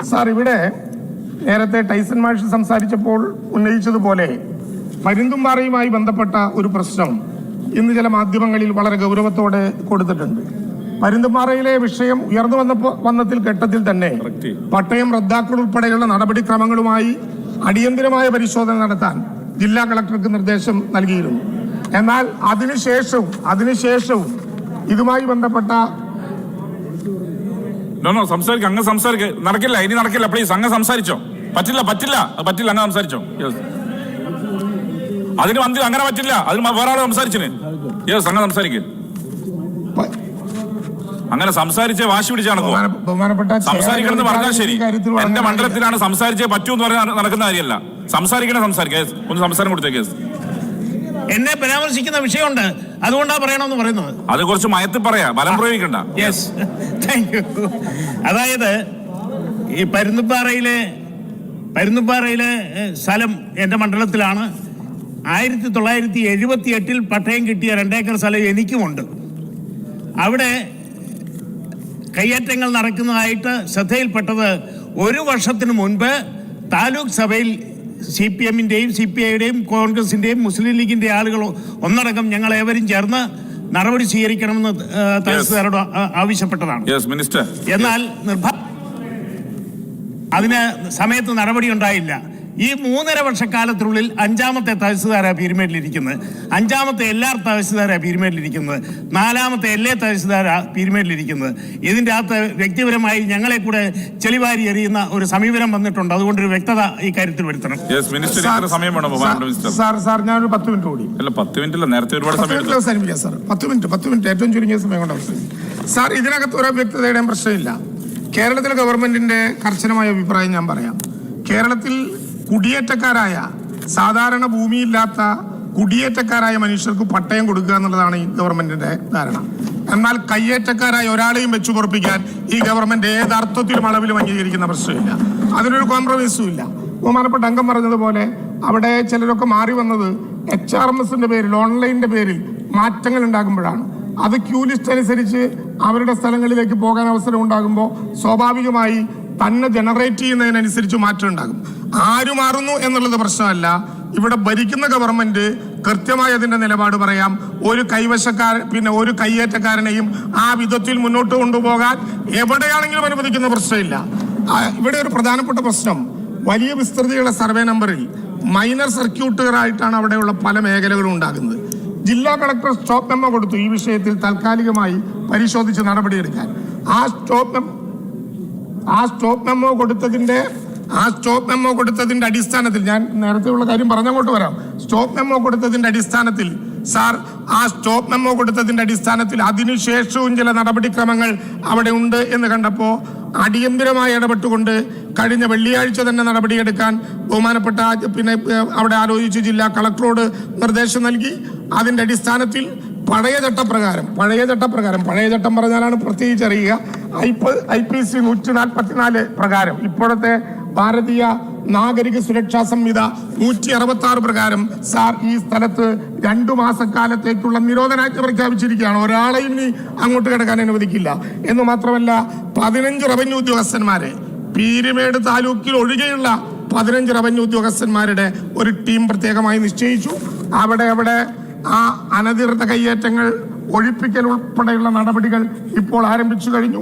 Sir, ഇവിടെ നേരത്തെ Tyson മാഷ് സംസാരിച്ചപ്പോൾ ഉന്നയിച്ചതുപോലെ പരുന്തുംപാറയുമായി ബന്ധപ്പെട്ട ഒരു പ്രശ്നം ഇന്ന് ചില മാധ്യമങ്ങളിൽ വളരെ ഗൗരവത്തോടെ കൊടുത്തിട്ടുണ്ട്. പരുന്തുംപാറയിലെ വിഷയം ഉയർന്നു വന്നത്തിൽ ഘട്ടത്തിൽ തന്നെ പട്ടയം റദ്ദാക്കൽ ഉൾപ്പെടെയുള്ള നടപടിക്രമങ്ങളുമായി അടിയന്തരമായ പരിശോധന നടത്താൻ ജില്ലാ കളക്ടർക്ക് നിർദ്ദേശം നൽകിയിരുന്നു. എന്നാൽ അതിനുശേഷവും ഇതുമായി ബന്ധപ്പെട്ട നടക്കില്ല, ഇനി നടക്കില്ല. പ്ലീസ് അങ്ങ് സംസാരിച്ചോ. പറ്റില്ല അങ്ങ് സംസാരിച്ചോ. അതിന് അങ്ങനെ പറ്റില്ല. അതിന് വേറെ ആള് സംസാരിച്ചിന്. അങ്ങ് സംസാരിക്കും. അങ്ങനെ സംസാരിച്ചേ വാശി പിടിച്ചാണ് സംസാരിക്കണമെന്ന് പറഞ്ഞാൽ ശരി. എന്റെ മണ്ഡലത്തിലാണ് സംസാരിച്ചേ പറ്റൂ എന്ന് പറഞ്ഞാൽ നടക്കുന്ന കാര്യമല്ല. സംസാരിക്കാം. ഒന്ന് സംസാരം കൊടുത്തേ. എന്നെ പരാമർശിക്കുന്ന വിഷയമുണ്ട്, അതുകൊണ്ടാണ് പറയണമെന്ന് പറയുന്നത്. അത് കുറച്ച് മയത്തിൽ പറയാ, ബലം പ്രയോഗിക്കണ്ട. Yes, thank you. അതായത് ഈ പരുന്തുംപാറയിലെ സ്ഥലം എന്റെ മണ്ഡലത്തിലാണ്. 1978 പട്ടയം കിട്ടിയ 2 ഏക്കർ സ്ഥലം എനിക്കുമുണ്ട്. അവിടെ കയ്യേറ്റങ്ങൾ നടക്കുന്നതായിട്ട് ശ്രദ്ധയിൽപ്പെട്ടത് 1 വർഷത്തിന് മുൻപ് താലൂക്ക് സഭയിൽ CPM-ന്റെയും CPI-യുടെയും കോൺഗ്രസിന്റെയും മുസ്ലിം ലീഗിന്റെ ആളുകൾ ഒന്നടങ്കം ഞങ്ങൾ ഏവരും ചേർന്ന് നടപടി സ്വീകരിക്കണമെന്ന് തഹസിൽദാരോട് ആവശ്യപ്പെട്ടതാണ്. എന്നാൽ അതിന് സമയത്ത് നടപടി ഉണ്ടായില്ല. ഈ 3.5 വർഷക്കാലത്തിനുള്ളിൽ 5ാമത്തെ തഹസിൽദാരാണ് പീരുമേട്ടിലിരിക്കുന്നത്, 5ാമത്തെ LR തഹസിൽദാരാണ് പീരുമേട്ടിലിരിക്കുന്നത്, 4ാമത്തെ LA തഹസിൽദാരാണ് പീരുമേട്ടിലിരിക്കുന്നത്. ഇതിൻ്റെ അകത്ത് വ്യക്തിപരമായി ഞങ്ങളെ കൂടെ ചെളിവാരി എറിയുന്ന ഒരു സമീപനം വന്നിട്ടുണ്ട്. അതുകൊണ്ടൊരു വ്യക്തത ഈ കാര്യത്തിൽ വരുത്തണം. സാർ, ഞാനൊരു 10 മിനിറ്റ് കൂടി. 10 മിനിറ്റ് നേരത്തെ ഒരുപാട് സമയം സാർ. 10 മിനിറ്റ് ഏറ്റവും ചുരുങ്ങിയ സമയം കൊണ്ട് അവസാനിക്കും. സാർ, ഇതിനകത്ത് ഒരു വ്യക്തതയുടെയും പ്രശ്നമില്ല. കേരളത്തിലെ ഗവൺമെന്റിന്റെ കർശനമായ അഭിപ്രായം ഞാൻ പറയാം. കേരളത്തിൽ കുടിയേറ്റക്കാരായ, സാധാരണ ഭൂമിയില്ലാത്ത കുടിയേറ്റക്കാരായ മനുഷ്യർക്ക് പട്ടയം കൊടുക്കുക എന്നുള്ളതാണ് ഈ ഗവൺമെന്റിന്റെ ധാരണ. എന്നാൽ കയ്യേറ്റക്കാരായ ഒരാളെയും വെച്ചു പൊറപ്പിക്കാൻ ഈ ഗവൺമെന്റ് ഏതർത്ഥത്തിലും അളവിലും അംഗീകരിക്കുന്ന പ്രശ്നമില്ല. അതിനൊരു കോംപ്രമൈസും ഇല്ല. ബഹുമാനപ്പെട്ട അംഗം പറഞ്ഞതുപോലെ അവിടെ ചിലരൊക്കെ മാറി വന്നത് HRMS-ന്റെ പേരിൽ, ഓൺലൈനിന്റെ പേരിൽ മാറ്റങ്ങൾ ഉണ്ടാകുമ്പോഴാണ്. അത് ക്യൂ ലിസ്റ്റ് അനുസരിച്ച് അവരുടെ സ്ഥലങ്ങളിലേക്ക് പോകാൻ അവസരം ഉണ്ടാകുമ്പോൾ സ്വാഭാവികമായി തന്നെ ജനറേറ്റ് ചെയ്യുന്നതിനനുസരിച്ച് മാറ്റം ഉണ്ടാകും. ആര് മാറുന്നു എന്നുള്ളത് പ്രശ്നമല്ല. ഇവിടെ ഭരിക്കുന്ന ഗവൺമെന്റ് കൃത്യമായി അതിന്റെ നിലപാട് പറയാം. ഒരു ഒരു കയ്യേറ്റക്കാരനെയും ആ വിധത്തിൽ മുന്നോട്ട് കൊണ്ടുപോകാൻ എവിടെയാണെങ്കിലും അനുവദിക്കുന്ന പ്രശ്നമില്ല. ഇവിടെ ഒരു പ്രധാനപ്പെട്ട പ്രശ്നം, വലിയ വിസ്തൃതിയുള്ള സർവേ നമ്പറിൽ മൈനർ സർക്യൂട്ടുകളായിട്ടാണ് അവിടെയുള്ള പല മേഖലകളും ഉണ്ടാകുന്നത്. ജില്ലാ കളക്ടർ സ്റ്റോപ്പ് മെമ്മോ കൊടുത്തു ഈ വിഷയത്തിൽ താൽക്കാലികമായി പരിശോധിച്ച് നടപടിയെടുക്കാൻ. ആ സ്റ്റോപ്പ് മെമ്മോ കൊടുത്തതിന്റെ അടിസ്ഥാനത്തിൽ, ഞാൻ നേരത്തെ ഉള്ള കാര്യം പറഞ്ഞങ്ങോട്ട് വരാം. സ്റ്റോപ്പ് മെമ്മോ കൊടുത്തതിന്റെ അടിസ്ഥാനത്തിൽ അതിനുശേഷവും ചില നടപടിക്രമങ്ങൾ അവിടെ ഉണ്ട് എന്ന് കണ്ടപ്പോൾ അടിയന്തരമായി ഇടപെട്ടുകൊണ്ട് കഴിഞ്ഞ വെള്ളിയാഴ്ച തന്നെ നടപടിയെടുക്കാൻ ബഹുമാനപ്പെട്ട അവിടെ ആലോചിച്ച് ജില്ലാ കളക്ടറോട് നിർദ്ദേശം നൽകി. അതിന്റെ അടിസ്ഥാനത്തിൽ പഴയ ചട്ടം പറഞ്ഞാലാണ് പ്രത്യേകിച്ച് അറിയുക. IPC 144 പ്രകാരം, ഇപ്പോഴത്തെ ഭാരതീയ നാഗരിക സുരക്ഷാ സംഹിത 166 പ്രകാരം സാർ ഈ സ്ഥലത്ത് 2 മാസക്കാലത്തേക്കുള്ള നിരോധനാജ്ഞ പ്രഖ്യാപിച്ചിരിക്കുകയാണ്. ഒരാളെയും ഇനി അങ്ങോട്ട് കിടക്കാൻ അനുവദിക്കില്ല എന്ന് മാത്രമല്ല, 15 റവന്യൂ ഉദ്യോഗസ്ഥന്മാരെ, പീരുമേട് താലൂക്കിൽ ഒഴികെയുള്ള 15 റവന്യൂ ഉദ്യോഗസ്ഥന്മാരുടെ ഒരു ടീം പ്രത്യേകമായി നിശ്ചയിച്ചു. അവിടെ ആ അനധികൃത കയ്യേറ്റങ്ങൾ ഒഴിപ്പിക്കൽ ഉൾപ്പെടെയുള്ള നടപടികൾ ഇപ്പോൾ ആരംഭിച്ചു കഴിഞ്ഞു.